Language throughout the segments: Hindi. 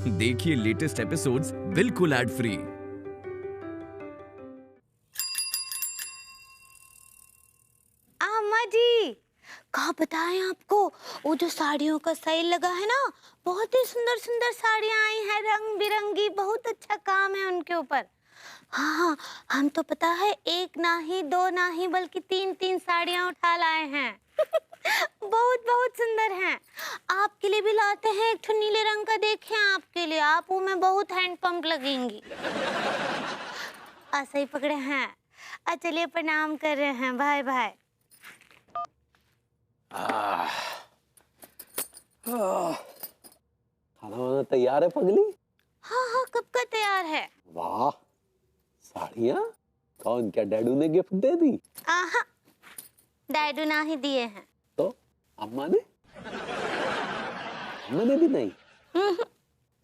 देखिए लेटेस्ट एपिसोड्स बिल्कुल एड फ्री। अम्मा जी, कहा बताएं आपको, वो जो साड़ियों का सेल लगा है ना, बहुत ही सुंदर सुंदर साड़ियां आई हैं, रंग बिरंगी, बहुत अच्छा काम है उनके ऊपर। हाँ, हम तो पता है एक ना ही दो ना ही बल्कि तीन तीन साड़ियां उठा लाए हैं। बहुत बहुत सुंदर हैं। आपके लिए भी लाते हैं, एक ठो नीले रंग का देखें आपके लिए, आप वो में बहुत हैंड पंप लगेंगी। ऐसे ही पकड़े हैं। चलिए प्रणाम कर रहे हैं, बाय बाय। खाना वाना तैयार है पगली? हाँ हाँ, कब का तैयार है। वाह, साड़ियाँ कौन, क्या डैडू ने गिफ्ट दे दी? आहा, डैडू ना ही दिए हैं। तो अम्मा ने? अम्मा ने भी नहीं?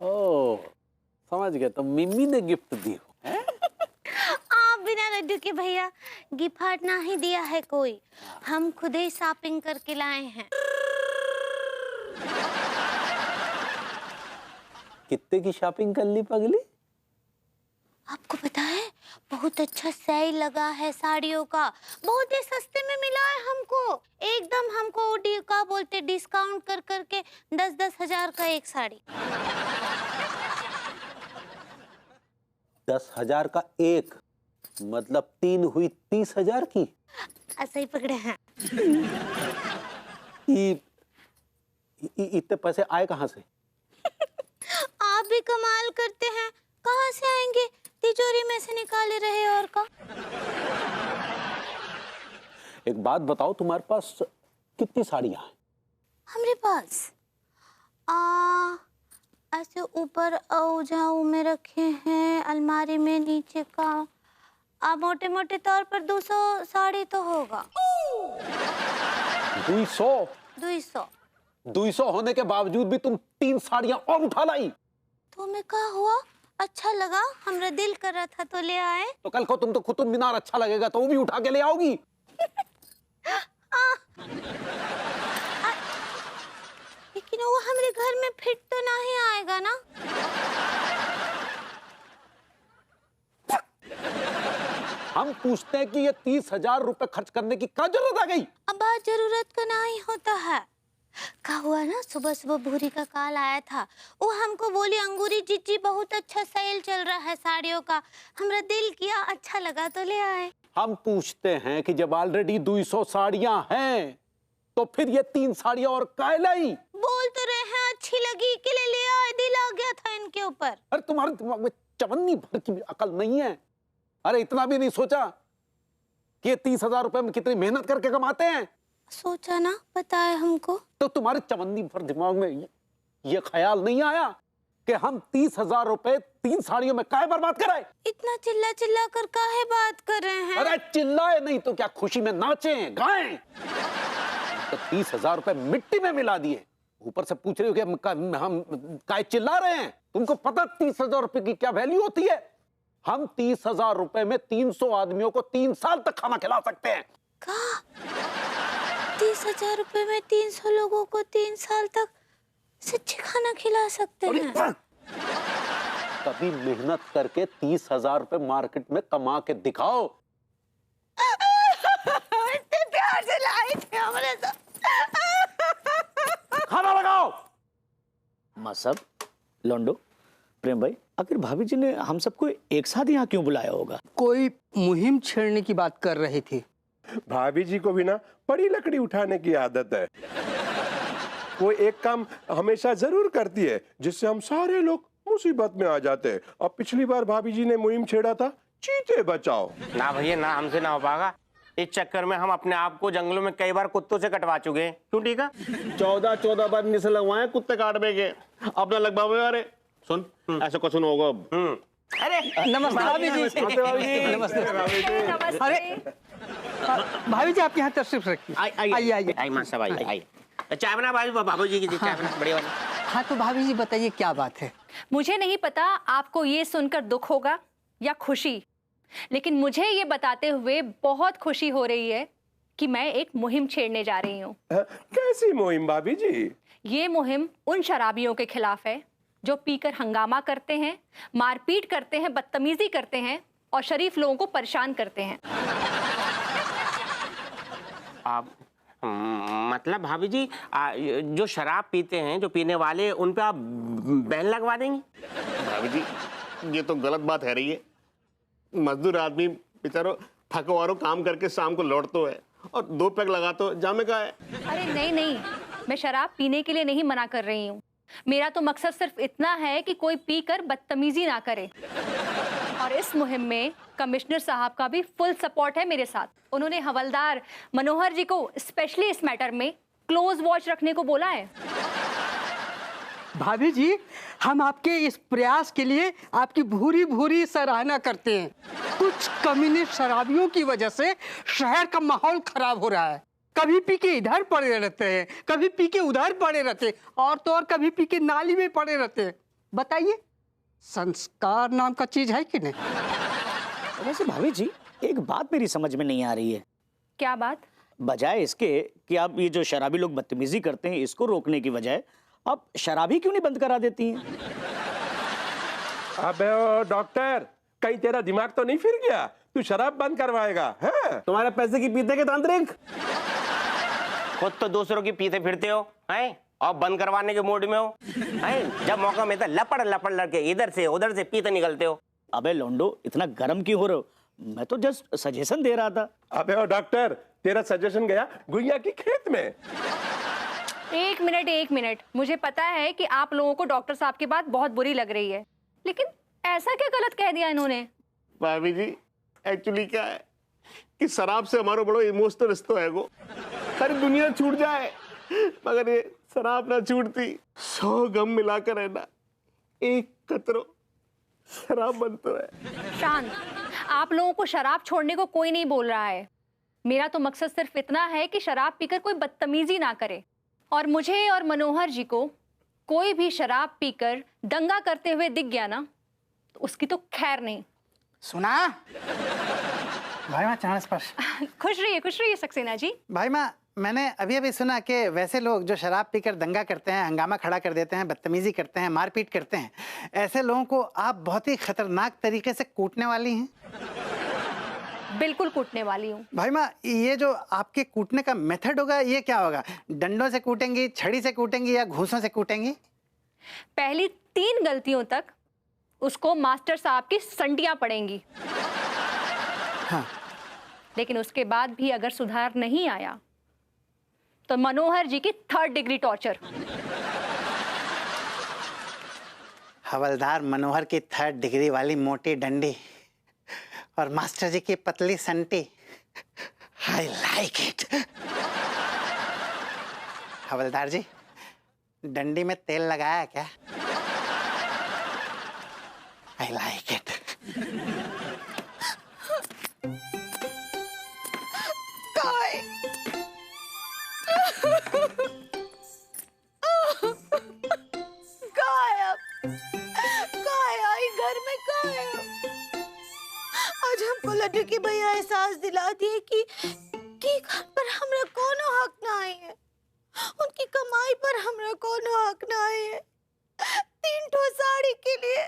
ओह, समझ गया, तो मिम्मी ने गिफ्ट दी हो। आप बिना लड्डू के भैया गिफ्ट ना ही दिया है कोई, हम खुद ही शॉपिंग करके लाए हैं। कितने की शॉपिंग कर ली पगली? आपको पता है, बहुत अच्छा सेल लगा है साड़ियों का, बहुत ही सस्ते में मिला है हमको, एकदम हमको का बोलते डिस्काउंट कर करके 10-10 हजार का एक साड़ी। 10,000 का एक, मतलब 3 हुई 30,000 की। ऐसे ही पकड़े हैं। इतने पैसे आए कहाँ से? आप भी कमाल करते हैं, कहाँ से आएंगे, तिजोरी में से निकाले रहे और का। एक बात बताओ, तुम्हारे पास कितनी साड़ियाँ हैं? हमारे पास ऐसे ऊपर औजाऊ में रखे हैं, अलमारी में नीचे का मोटे मोटे तौर पर 200 साड़ी तो होगा। 200? 200। 200 होने के बावजूद भी तुम 3 साड़ियाँ और उठा लाई। तो मैं क्या हुआ, अच्छा लगा, हमरा दिल कर रहा था तो ले आए। तो कल को तुम तो कुतुब मीनार अच्छा लगेगा तो वो भी उठा के ले आओगी। लेकिन वो हमारे घर में फिट तो नहीं आएगा ना। हम पूछते हैं कि ये 30,000 रुपए खर्च करने की क्या जरूरत आ गई? अब बात जरूरत का नहीं होता है। क्या हुआ ना, सुबह सुबह भूरी का कॉल आया था, वो हमको बोली अंगूरी जीजी बहुत अच्छा सेल चल रहा है साड़ियों का, हमरा दिल किया, अच्छा लगा तो ले आए। हम पूछते हैं कि जब ऑलरेडी 200 साड़ियां हैं तो फिर ये 3 साड़ियां और काहे लाई? बोल तो रहे हैं अच्छी लगी के लिए ले आए, दिल आ गया था इनके ऊपर। अरे तुम्हारे दिमाग में चवन्नी भर की भी अकल नहीं है? अरे इतना भी नहीं सोचा कि ये 30,000 रुपए में कितनी मेहनत करके कमाते हैं? सोचा ना, बताए हमको। तो तुम्हारे चवन्नी भर दिमाग में ये ख्याल नहीं आया कि हम 30,000 रुपए 3 साड़ियों में काहे बर्बाद कराए? इतना चिल्ला चिल्ला कर काहे बात कर रहे हैं? अरे चिल्लाए नहीं तो क्या खुशी में नाचे गाएं? तो 30,000 रुपए मिट्टी में मिला दिए, ऊपर से पूछ रहे हो कि हम काहे चिल्ला रहे हैं? तुमको पता 30,000 रुपए की क्या वैल्यू होती है? हम 30,000 रुपए में 300 आदमियों को 3 साल तक खाना खिला सकते हैं। कहा 30,000 रुपए में 300 लोगों को 3 साल तक सच्ची खाना खिला सकते हैं। कभी मेहनत करके 30,000 रुपए मार्केट में कमा के दिखाओ। इतने प्यार से लाई थे हमने तो। खाना लगाओ। माँ साहब, लोंडो, प्रेम भाई, आखिर भाभी जी ने हम सबको एक साथ यहाँ क्यों बुलाया होगा? कोई मुहिम छेड़ने की बात कर रहे थे। भाभी जी को भी ना बड़ी लकड़ी उठाने की आदत है। वो एक काम हमेशा जरूर करती है जिससे हम सारे लोग मुसीबत में आ जाते हैं। और पिछली बार भाभी जी ने मुहिम छेड़ा था, चीते बचाओ। ना भैया, ना हमसे ना हो पाएगा। इस चक्कर में हम अपने आप को जंगलों में कई बार कुत्तों से कटवा चुके हैं। क्यों? ठीक है, 14 बार इनसे लगवाए कुत्ते काटने के, अपना लगवाओ। अरे सुन, ऐसा कुछ होगा। अरे नमस्ते भाभी जी। नमस्ते। अरे भाभी जी, आप यहाँ तशरीफ रखिए। आइए आइए। आई मां साहब, आई चाय बना भाभी, बाबू जी की चाय बना बढ़िया वाली। हाँ तो भाभी जी बताइए क्या बात है? मुझे नहीं पता आपको ये सुनकर दुख होगा या खुशी, लेकिन मुझे ये बताते हुए बहुत खुशी हो रही है कि मैं एक मुहिम छेड़ने जा रही हूँ। कैसी मुहिम भाभी जी? ये मुहिम उन शराबियों के खिलाफ है जो पीकर हंगामा करते हैं, मारपीट करते हैं, बदतमीजी करते हैं और शरीफ लोगों को परेशान करते हैं। आप मतलब भाभी जी, जो शराब पीते हैं, जो पीने वाले, उन पे आप बैन लगवा देंगी? भाभी जी, ये तो गलत बात है रही है। मजदूर आदमी बेचारो थको वारो काम करके शाम को लौटतो है और 2 पैक लगा तो जामे का है। अरे नहीं नहीं, मैं शराब पीने के लिए नहीं मना कर रही हूँ। मेरा तो मकसद सिर्फ इतना है कि कोई पीकर बदतमीजी ना करे। और इस मुहिम में कमिश्नर साहब का भी फुल सपोर्ट है मेरे साथ। उन्होंने हवलदार मनोहर जी को स्पेशली इस मैटर में क्लोज वॉच रखने को बोला है। भाभी जी, हम आपके इस प्रयास के लिए आपकी भूरी भूरी सराहना करते हैं। कुछ कम्युनिस्ट शराबियों की वजह से शहर का माहौल खराब हो रहा है। कभी पी के इधर पड़े रहते हैं, कभी पी के उधर पड़े रहते हैं, और तो और कभी पी के नाली में पड़े रहते हैं। बताइए, संस्कार नाम का चीज है कि नहीं? वैसे भाभी जी, एक बात मेरी समझ में नहीं आ रही है। क्या बात? बजाय इसके कि आप ये जो शराबी लोग बदतमीजी करते हैं इसको रोकने की बजाय आप शराबी क्यों नहीं बंद करा देती हैं? अबे ओ डॉक्टर, कहीं तेरा दिमाग तो नहीं फिर गया? तू शराब बंद करवाएगा है? तुम्हारे पैसे की पीते के तांत्रिक। खुद तो दूसरों की पीते फिरते हो हैं और बंद करवाने के मूड में हो हैं? जब मौका मिलता है लपड़ लपड़ लड़के इधर से उधर से पीते निकलते हो। अबे लोंडो, इतना गर्म क्यों हो रहे हो? मैं तो जस्ट सजेशन दे रहा था। अबे ओ डॉक्टर, तेरा सजेशन गया गुइया की खेत में। एक मिनट, मुझे पता है कि आप लोगों को डॉक्टर साहब की बात बहुत बुरी लग रही है, लेकिन ऐसा क्या गलत कह दिया इन्होंने? भाभी जी, एक्चुअली क्या है कि शराब से हमारा बड़ो इमोशनल रिश्ता है। वो सारी दुनिया छूट जाए मगर ये शराब ना छूटती। 100 गम मिलाकर है ना, एक कतरो शराब बनता है। शांत, आप लोगों को शराब छोड़ने को कोई नहीं बोल रहा है। मेरा तो मकसद सिर्फ इतना है कि शराब पीकर कोई बदतमीजी ना करे। और मुझे और मनोहर जी को कोई भी शराब पीकर दंगा करते हुए दिख गया ना, तो उसकी तो खैर नहीं। सुना भाई माँ, चांस पर खुश रहिए सक्सेना जी। भाई माँ, मैंने अभी अभी सुना कि वैसे लोग जो शराब पीकर दंगा करते हैं, हंगामा खड़ा कर देते हैं, बदतमीजी करते हैं, मारपीट करते हैं, ऐसे लोगों को आप बहुत ही खतरनाक तरीके से कूटने वाली हैं। बिल्कुल कूटने वाली हूँ। भाई माँ, ये जो आपके कूटने का मेथड होगा, ये क्या होगा? डंडों से कूटेंगी, छड़ी से कूटेंगी या घूंसों से कूटेंगी? पहली 3 गलतियों तक उसको मास्टर साहब की संडियां पड़ेंगी। हाँ। लेकिन उसके बाद भी अगर सुधार नहीं आया तो मनोहर जी की 3rd डिग्री टॉर्चर। हवलदार मनोहर की 3rd डिग्री वाली मोटी डंडी और मास्टर जी की पतली संटी। I like it. हवलदार जी, डंडी में तेल लगाया क्या? I like it. घर में आज हमको लड्डू की भैया एहसास दिला दिए कि घर पर हमरा कोनो हक ना है, उनकी कमाई पर हमरा कोनो हक ना है। 3 ठो साड़ी के लिए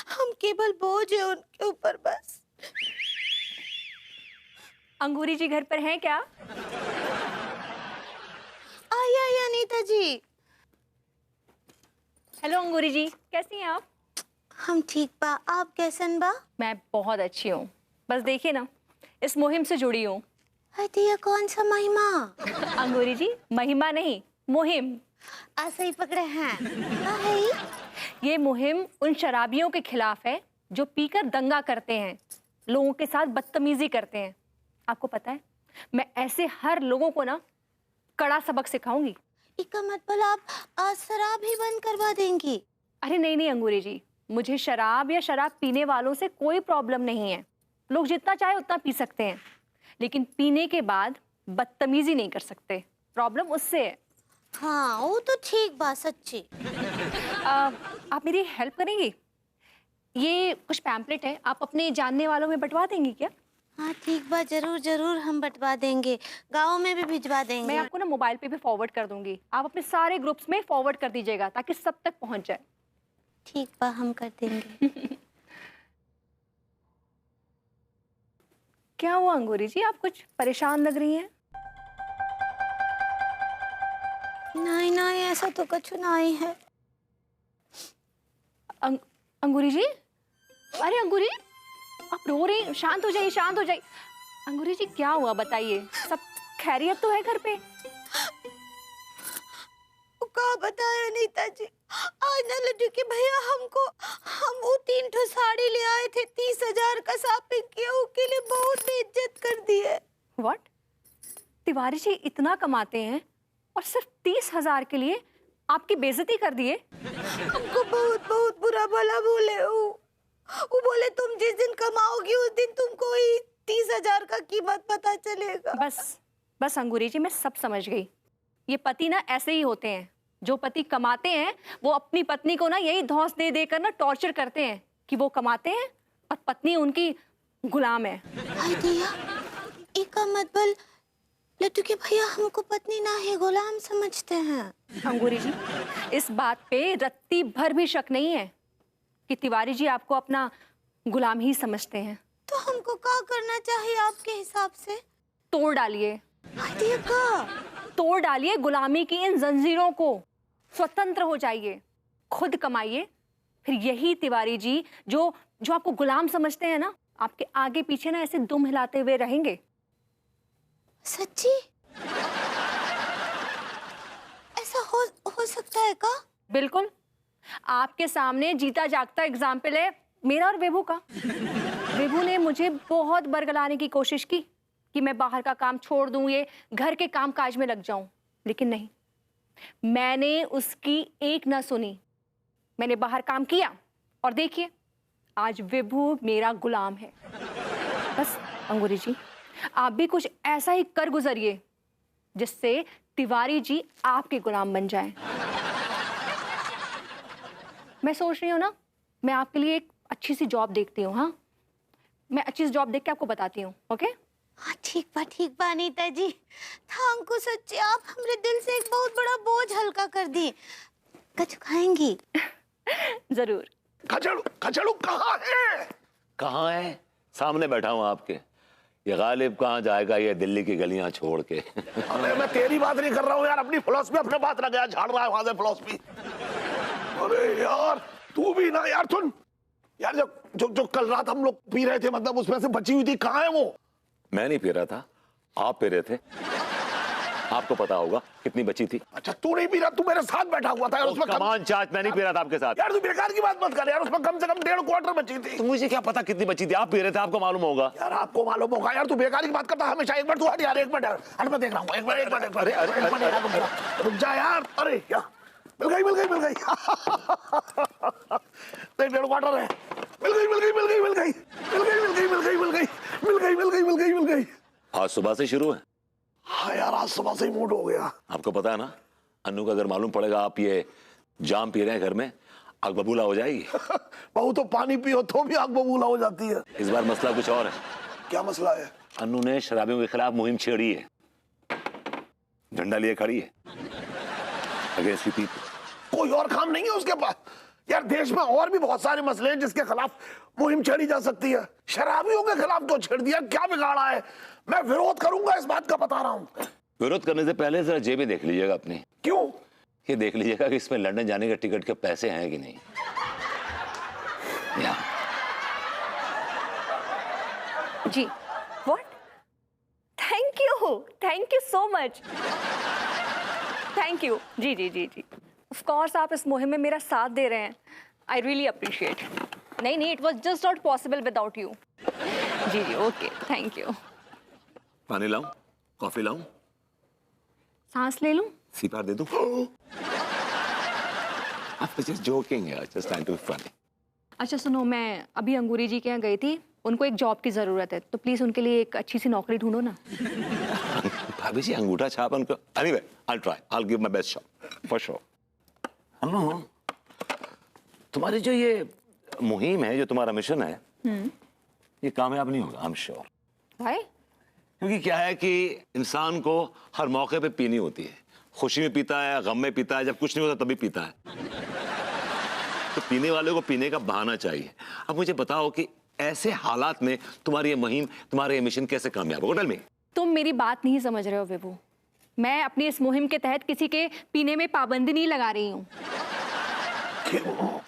हम केवल बोझ है उनके ऊपर बस। अंगूरी जी घर पर हैं क्या? आया अनीता जी। हेलो अंगूरी जी, कैसी हैं आप? हम ठीक बा, आप कैसन बा? मैं बहुत अच्छी हूँ। बस देखिए ना, इस मुहिम से जुड़ी हूँ। ये कौन सा महिमा? अंगूरी जी, महिमा नहीं, मुहिम। ऐसे ही पकड़े हैं। ये मुहिम उन शराबियों के खिलाफ है जो पीकर दंगा करते हैं, लोगों के साथ बदतमीजी करते हैं। आपको पता है, मैं ऐसे हर लोगों को ना कड़ा सबक सिखाऊंगी। इसका मतलब आप आज शराब ही बंद करवा देंगी? अरे नहीं अंगूरी जी, मुझे शराब या शराब पीने वालों से कोई प्रॉब्लम नहीं है। लोग जितना चाहे उतना पी सकते हैं, लेकिन पीने के बाद बदतमीजी नहीं कर सकते। प्रॉब्लम उससे है। हाँ, वो तो ठीक बात, सच्ची। आप मेरी हेल्प करेंगी? ये कुछ पैम्पलेट है, आप अपने जानने वालों में बंटवा देंगी क्या? हाँ ठीक बा, जरूर जरूर हम बंटवा देंगे, गाँव में भी भिजवा मैं देंगे। आपको ना मोबाइल पे भी फॉरवर्ड कर दूंगी, आप अपने सारे ग्रुप्स में फॉरवर्ड कर दीजिएगा ताकि सब तक पहुंच जाए। ठीक बा, हम कर देंगे। क्या हुआ अंगूरी जी, आप कुछ परेशान लग रही हैं? नहीं नहीं, ऐसा तो कुछ नहीं है। अंगूरी जी, अरे अंगूरी, आप रो रही हैं? शांत हो जाइए, शांत हो जाइए। अंगूरी जी क्या हुआ बताइए, सब खैरियत तो है घर पे? का बताया नीता जी, आज ना लड्डू के भैया हम वो 3 ठो साड़ी ले आए थे, 30,000 का शॉपिंग किया, उसके लिए बहुत बेइज्जत कर दिए। व्हाट? तिवारी जी इतना कमाते हैं और सिर्फ 30,000 के लिए आपकी बेइज्जती कर दिए? हमको बहुत बहुत बुरा भला बोले। वो बोले तुम जिस दिन कमाओगी उस दिन तुमको ही 30,000 का कीमत पता चलेगा। बस अंगूरी जी, मैं सब समझ गई। ये पति ना ऐसे ही होते हैं, जो पति कमाते हैं वो अपनी पत्नी को ना यही धौंस दे देकर ना टॉर्चर करते हैं कि वो कमाते हैं और पत्नी उनकी गुलाम है। हाय दिया, इसका मतलब लड्डू के भैया हमको पत्नी ना है गुलाम समझते हैं। अंगूरी जी, इस बात पे रत्ती भर भी शक नहीं है कि तिवारी जी आपको अपना गुलाम ही समझते हैं। तो हमको क्या करना चाहिए आपके हिसाब से? तोड़ डालिए। हाय दिया का? तोड़ डालिए गुलामी की इन जंजीरों को, स्वतंत्र हो जाइए, खुद कमाइए। फिर यही तिवारी जी जो आपको गुलाम समझते हैं ना, आपके आगे पीछे ना ऐसे दुम हिलाते हुए रहेंगे। सच्ची? ऐसा हो सकता है का? बिल्कुल, आपके सामने जीता जागता एग्जाम्पल है मेरा और विभू का। विभू ने मुझे बहुत बरगलाने की कोशिश की कि मैं बाहर का काम छोड़ दूं, ये घर के काम काज में लग जाऊं, लेकिन नहीं, मैंने उसकी एक ना सुनी। मैंने बाहर काम किया और देखिए आज विभू मेरा गुलाम है। बस अंगूरी जी, आप भी कुछ ऐसा ही कर गुजरिए जिससे तिवारी जी आपके गुलाम बन जाएं। मैं सोच रही हूँ ना, मैं आपके लिए एक अच्छी सी जॉब देखती हूँ। हाँ, मैं अच्छी सी जॉब देख के आपको बताती हूँ। ओके? हाँ ठीक बा अनीता जी, थैंक यू सच्ची, आप हमरे दिल से एक बहुत बड़ा बोझ हल्का कर दी। कुछ खाएंगी? जरूर। खचड़ू कहाँ है? कहाँ है? सामने बैठा हूँ आपके। ये गालिब कहाँ जाएगा ये दिल्ली की गलियां छोड़ के? अरे मैं तेरी बात नहीं कर रहा हूँ यार, अपनी फिलॉसफी अपने बात रख गया, झाड़ रहा है वहां से फिलॉसफी। अरे यार तू भी ना यार, सुन यार, जो कल रात हम लोग पी रहे थे, मतलब उसमें से बची हुई थी, कहाँ है वो? मैं नहीं पी रहा था, आप पी रहे थे। आपको पता होगा कितनी बची थी। अच्छा तू नहीं पी रहा, तू मेरे साथ बैठा हुआ था यार, उसमें कमान चाच, मैं नहीं पी रहा था आपके साथ। यार तू बेकार की बात मत कर यार, उसमें कम से कम 1.5 क्वार्टर बची थी। तो मुझे क्या पता कितनी बची थी, आप पी रहे थे, आपको मालूम होगा। यार आपको मालूम होगा यार, तू बेकार की बात करता हमेशा। एक बार तू हट यार, एक मिनट यार, हट, मैं देख रहा हूँ, एक मिनट रुक जा यार। अरे यार मिल गई 1.5 क्वार्टर है, मिल गई। आज सुबह से शुरू है। हाँ यार, आज सुबह से ही मूड हो गया। आपको पता है ना, अन्नू का अगर मालूम पड़ेगा आप ये जाम पी रहे हैं घर में, आग बबूला हो जाएगी। बहू तो पानी पियो तो भी आग बबूला हो जाती है। इस बार मसला कुछ और है। क्या मसला है? अन्नू ने शराबियों के खिलाफ मुहिम छेड़ी है, झंडा लिए खड़ी है अगेंस्ट पीपल। कोई और काम नहीं है उसके पास? यार देश में और भी बहुत सारे मसले हैं जिसके खिलाफ मुहिम छेड़ी जा सकती है, शराबियों के खिलाफ तो छेड़ दिया, क्या बिगाड़ा है? मैं विरोध करूंगा, इस बात का बता रहा हूं। विरोध करने से पहले जरा जेबें देख लीजिएगा अपनी। क्यों? ये देख लीजिएगा कि इसमें लंदन जाने के टिकट के पैसे हैं कि नहीं। जी, what? Thank you so much. Thank you. जी। ऑफ कोर्स आप इस मुहिम में मेरा साथ दे रहे हैं, आई रियली अप्रिशिएट। नहीं, it was just not possible without you. जी, ओके, थैंक यू। पानी लाऊं? कॉफी लाऊं? सांस ले लूं? सीपार दे दूं? I'm just joking यार, just trying to be funny। अच्छा सुनो, मैं अभी अंगूरी जी के यहाँ गई थी, उनको एक जॉब की जरूरत है, तो प्लीज उनके लिए एक अच्छी सी नौकरी ढूंढो ना। भाभी जी अंगूठा छाप उनको। Anyway, I'll try, I'll give my best shot, for sure। Annu, तुम्हारी जो ये मुहिम है, जो तुम्हारा मिशन है, ये कामयाब नहीं होगा, I'm sure। भाई क्योंकि क्या है कि इंसान को हर मौके पे पीनी होती है। खुशी में पीता है, गम में पीता है, जब कुछ नहीं होता तभी पीता है। तो पीने वाले को पीने का बहाना चाहिए। अब मुझे बताओ कि ऐसे हालात में तुम्हारी ये मुहिम, तुम्हारा ये मिशन कैसे कामयाब होगा? Tell me. तुम मेरी बात नहीं समझ रहे हो विभू। मैं अपनी इस मुहिम के तहत किसी के पीने में पाबंदी नहीं लगा रही हूँ।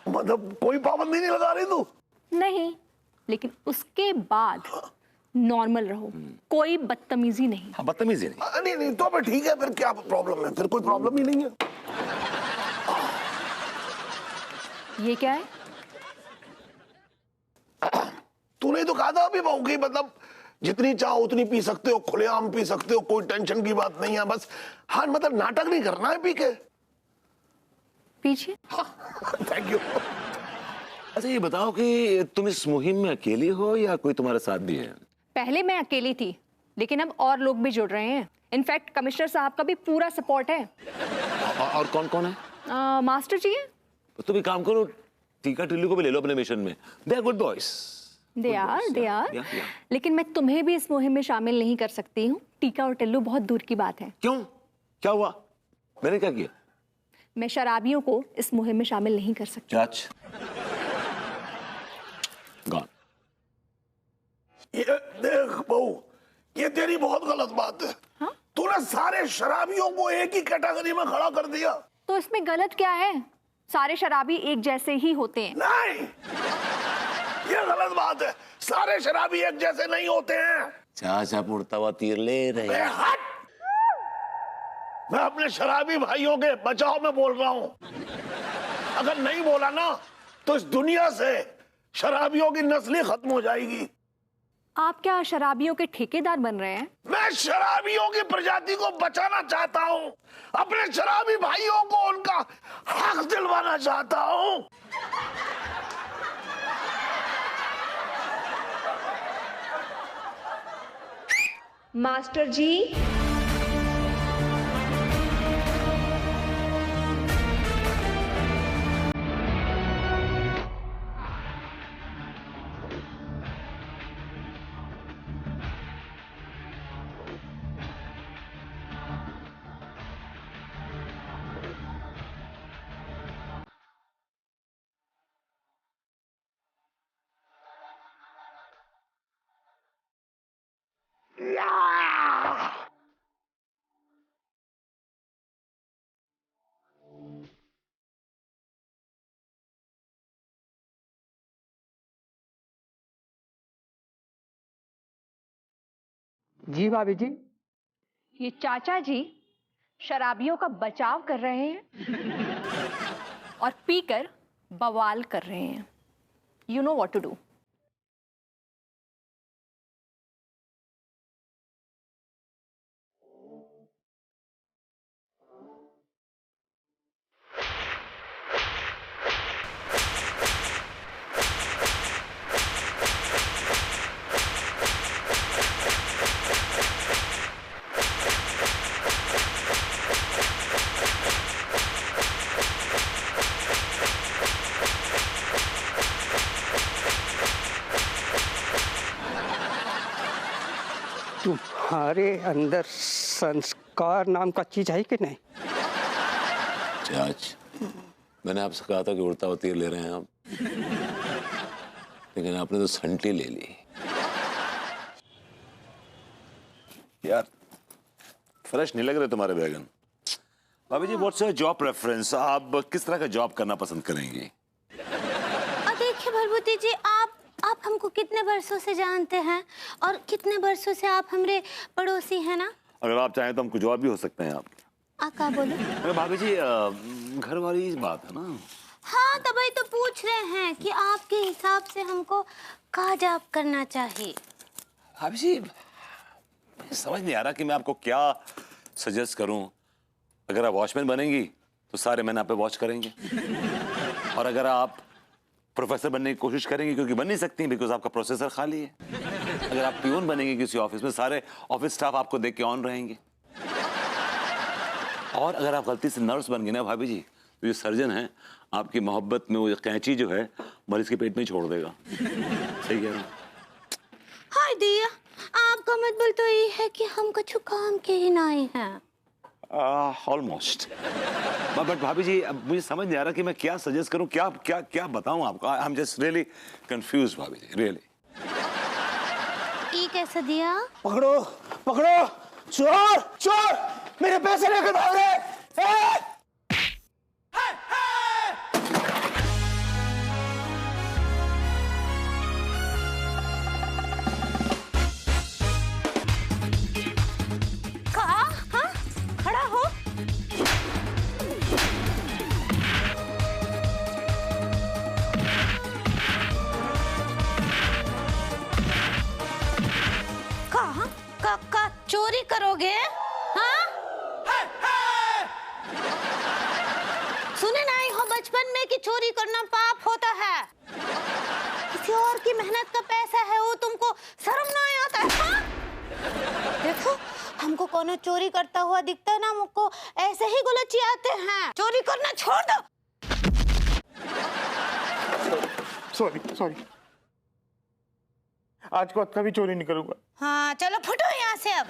मतलब कोई पाबंदी नहीं लगा रही तू? नहीं, लेकिन उसके बाद नॉर्मल रहो, कोई बदतमीजी नहीं। हाँ, बदतमीजी नहीं। नहीं तो फिर ठीक है, फिर क्या प्रॉब्लम है? फिर कोई प्रॉब्लम ही नहीं है। ये क्या है? तूने तो कहा था अभी बहू की, मतलब जितनी चाहो उतनी पी सकते हो, खुलेआम पी सकते हो, कोई टेंशन की बात नहीं है। बस हाँ, मतलब नाटक नहीं करना है पी के। पीछे। Thank you. अच्छा ये बताओ कि तुम इस मुहिम में अकेली हो या कोई तुम्हारे साथ भी है? पहले मैं अकेली थी, लेकिन अब और लोग भी जुड़ रहे हैं। इनफैक्ट कमिश्नर साहब का भी पूरा सपोर्ट है। और कौन कौन है? मास्टर जी है। तो तुम एक काम करो, टीका टिल्लू को भी ले लो अपने मिशन में। They are good boys. They are. लेकिन मैं तुम्हें भी इस मुहिम में शामिल नहीं कर सकती हूँ। टीका और टिल्लू बहुत दूर की बात है। क्यों? क्या हुआ? मैंने क्या किया? मैं शराबियों को इस मुहिम में शामिल नहीं कर सकती। जज गॉन। ये देख बहू, ये तेरी बहुत गलत बात है। हाँ? तूने सारे शराबियों को एक ही कैटेगरी में खड़ा कर दिया। तो इसमें गलत क्या है? सारे शराबी एक जैसे ही होते हैं। नहीं, ये गलत बात है। सारे शराबी एक जैसे नहीं होते हैं। चाचा उड़ता हुआ तीर ले रहे हैं। हट! मैं अपने शराबी भाइयों के बचाव में बोल रहा हूं। अगर नहीं बोला ना तो इस दुनिया से शराबियों की नस्ल ही खत्म हो जाएगी। आप क्या शराबियों के ठेकेदार बन रहे हैं? मैं शराबियों की प्रजाति को बचाना चाहता हूं। अपने शराबी भाइयों को उनका हक दिलवाना चाहता हूं। मास्टर जी, जी भाभी जी। ये चाचा जी शराबियों का बचाव कर रहे हैं और पीकर बवाल कर रहे हैं। You know what to do. तुम्हारे अंदर संस्कार नाम का चीज है कि नहीं? चाच, मैंने आपसे कहा था कि उड़ता हुआ तीर ले रहे हैं आप, लेकिन आपने तो संटी ले ली। यार फ्रेश नहीं लग रहे तुम्हारे बैगन। भाभी जी, व्हाट्स योर जॉब प्रेफरेंस? आप किस तरह का जॉब करना पसंद करेंगी? देखिए भरभूति जी, आप हमको कितने वर्षों से जानते हैं और कितने वर्षों से आप हमारे पड़ोसी हैं ना। अगर आप चाहें तो हम कुछ और भी हो सकते हैं। आप क्या बोले? अरे भाभी जी, घर वाली बात है ना। हाँ, तभी तो पूछ रहे हैं कि आपके हिसाब से हमको क्या जॉब करना चाहिए। भाभी जी, मुझे समझ नहीं आ रहा कि मैं आपको क्या सजेस्ट करूं। अगर आप वॉचमैन बनेंगी तो सारे मैन आप पे वॉच करेंगे, और अगर आप प्रोफेसर बनने की कोशिश करेंगे, क्योंकि बन नहीं सकती बिकॉज आपका प्रोसेसर खाली है। अगर आप पियून बनेंगे किसी ऑफिस में, सारे ऑफिस स्टाफ आपको देख के ऑन रहेंगे। और अगर आप गलती से नर्स बन गए ना भाभी जी, तो जो सर्जन है आपकी मोहब्बत में वो कैंची जो है मरीज के पेट में ही छोड़ देगा। सही कह रहा हूं? हाय दिया, आपका मतलब तो ये है कि हम कुछ काम के ही ना आए हैं। ऑलमोस्ट। बट भाभी जी, अब मुझे समझ नहीं आ रहा कि मैं क्या सजेस्ट करूं, क्या क्या क्या बताऊं आपको। I am just really confuse भाभी जी, रियली। ये कैसे दिया? पकड़ो पकड़ो, चोर चोर, मेरे पैसे लेकर भाग रहे। कहा? हाँ, खड़ा हो। कहा? का चोरी करोगे? हाँ? सुने नहीं हो बचपन में कि चोरी करना पाप होता है? किसी और की मेहनत का पैसा है, वो तुमको शर्म नहीं आता है? हाँ? देखो, हमको कोनो चोरी करता हुआ दिखता है ना, मुझको ऐसे ही गुलचियाते हैं। चोरी करना छोड़ दो। सॉरी सॉरी, आज को कभी चोरी नहीं करूंगा। हाँ चलो फुटो यहाँ से अब।